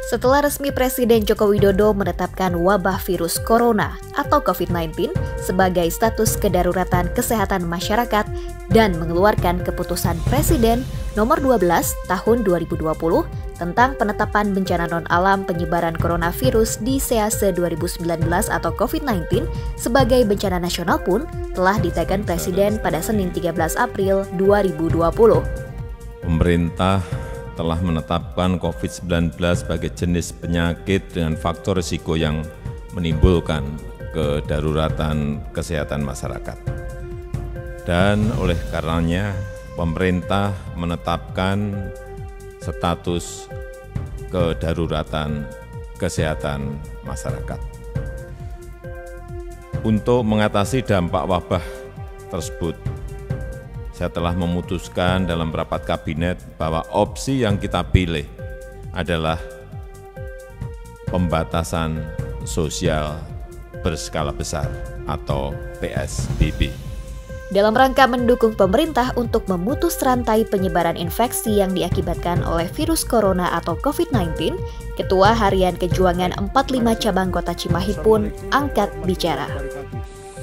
Setelah resmi Presiden Joko Widodo menetapkan wabah virus corona atau COVID-19 sebagai status kedaruratan kesehatan masyarakat dan mengeluarkan keputusan Presiden nomor 12 tahun 2020 tentang penetapan bencana non-alam penyebaran coronavirus di SEASE 2019 atau COVID-19 sebagai bencana nasional pun telah ditekan Presiden pada Senin 13 April 2020. Pemerintah telah menetapkan COVID-19 sebagai jenis penyakit dengan faktor risiko yang menimbulkan kedaruratan kesehatan masyarakat. Dan oleh karenanya, pemerintah menetapkan status kedaruratan kesehatan masyarakat. Untuk mengatasi dampak wabah tersebut, saya telah memutuskan dalam rapat kabinet bahwa opsi yang kita pilih adalah pembatasan sosial berskala besar atau PSBB. Dalam rangka mendukung pemerintah untuk memutus rantai penyebaran infeksi yang diakibatkan oleh virus corona atau COVID-19, Ketua Harian Kejuangan 45 Cabang Kota Cimahi pun angkat bicara.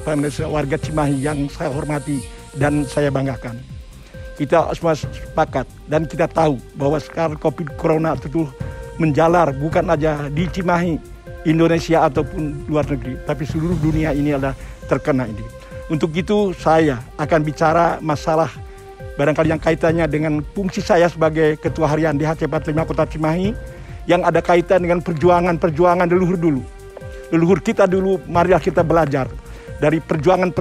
Warga Cimahi yang saya hormati dan saya banggakan. Kita semua sepakat dan kita tahu bahwa sekarang COVID Corona itu menjalar bukan aja di Cimahi, Indonesia ataupun luar negeri, tapi seluruh dunia ini adalah terkena ini. Untuk itu saya akan bicara masalah barangkali yang kaitannya dengan fungsi saya sebagai Ketua Harian DHC 45 Kota Cimahi yang ada kaitan dengan perjuangan leluhur dulu. Leluhur kita dulu, marilah kita belajar dari perjuangan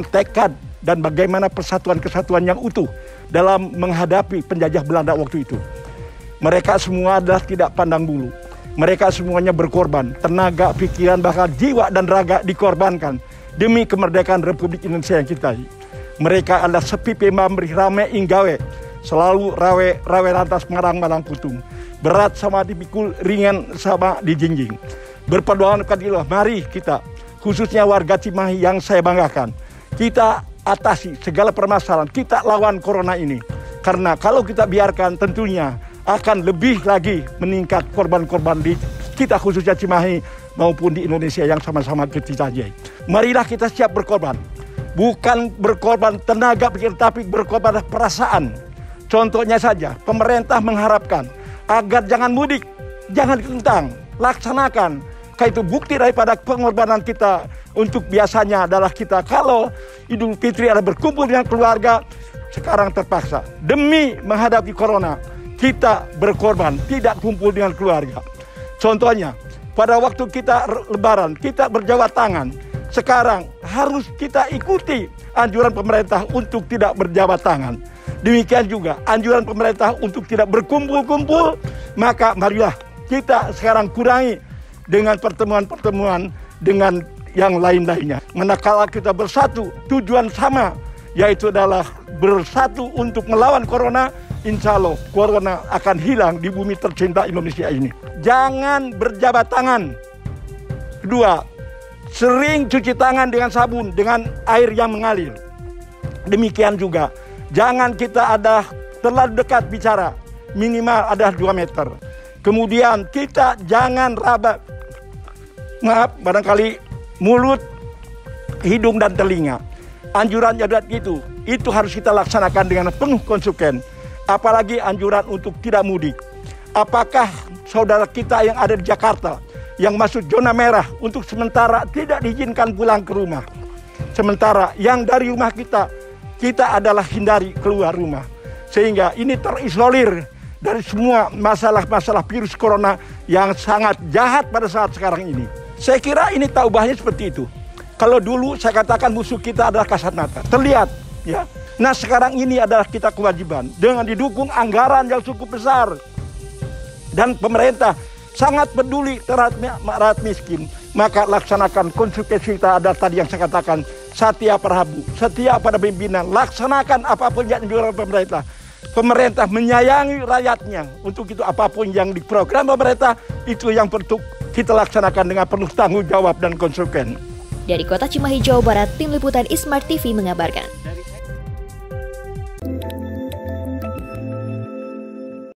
tekad dan bagaimana persatuan-kesatuan yang utuh dalam menghadapi penjajah Belanda waktu itu. Mereka semua adalah tidak pandang bulu. Mereka semuanya berkorban, tenaga, pikiran, bahkan jiwa dan raga dikorbankan demi kemerdekaan Republik Indonesia yang kita. Mereka adalah sepi pemamrih rame inggawe, selalu rawe lantas marang putung. Berat sama dipikul, ringan sama dijinjing. Berpedoman kepada mari kita, khususnya warga Cimahi yang saya banggakan, kita atasi segala permasalahan, kita lawan corona ini. Karena kalau kita biarkan tentunya akan lebih lagi meningkat korban-korban di kita khususnya Cimahi maupun di Indonesia yang sama-sama kita jajai. Marilah kita siap berkorban. Bukan berkorban tenaga pikir, tapi berkorban perasaan. Contohnya saja, pemerintah mengharapkan agar jangan mudik, jangan ditentang, laksanakan. Karena itu bukti daripada pengorbanan kita untuk biasanya adalah kita kalau Idul Fitri ada berkumpul dengan keluarga, sekarang terpaksa. Demi menghadapi corona, kita berkorban, tidak kumpul dengan keluarga. Contohnya, pada waktu kita lebaran, kita berjabat tangan. Sekarang harus kita ikuti anjuran pemerintah untuk tidak berjabat tangan. Demikian juga anjuran pemerintah untuk tidak berkumpul-kumpul, maka marilah kita sekarang kurangi dengan pertemuan-pertemuan dengan yang lain-lainnya. Manakala kita bersatu, tujuan sama, yaitu adalah bersatu untuk melawan corona, insya Allah corona akan hilang di bumi tercinta Indonesia ini. Jangan berjabat tangan. Kedua, sering cuci tangan dengan sabun, dengan air yang mengalir. Demikian juga, jangan kita ada terlalu dekat bicara, minimal ada 2 meter. Kemudian kita jangan barangkali mulut, hidung dan telinga. Anjuran adat itu harus kita laksanakan dengan penuh konsekuen. Apalagi anjuran untuk tidak mudik. Apakah saudara kita yang ada di Jakarta yang masuk zona merah untuk sementara tidak diizinkan pulang ke rumah? Sementara yang dari rumah kita adalah hindari keluar rumah. Sehingga ini terisolir dari semua masalah-masalah virus corona yang sangat jahat pada saat sekarang ini. Saya kira ini tak ubahnya seperti itu. Kalau dulu saya katakan musuh kita adalah kasat mata, terlihat, ya. Nah sekarang ini adalah kita kewajiban dengan didukung anggaran yang cukup besar dan pemerintah sangat peduli terhadap rakyat miskin. Maka laksanakan konsekuensi kita ada tadi yang saya katakan, setia Prabu, setia pada pimpinan, laksanakan apapun yang dilakukan pemerintah. Pemerintah menyayangi rakyatnya. Untuk itu apapun yang diprogram pemerintah, itu yang perlu kita laksanakan dengan penuh tanggung jawab dan konsekuen. Dari Kota Cimahi, Jawa Barat, Tim Liputan Ismart TV mengabarkan.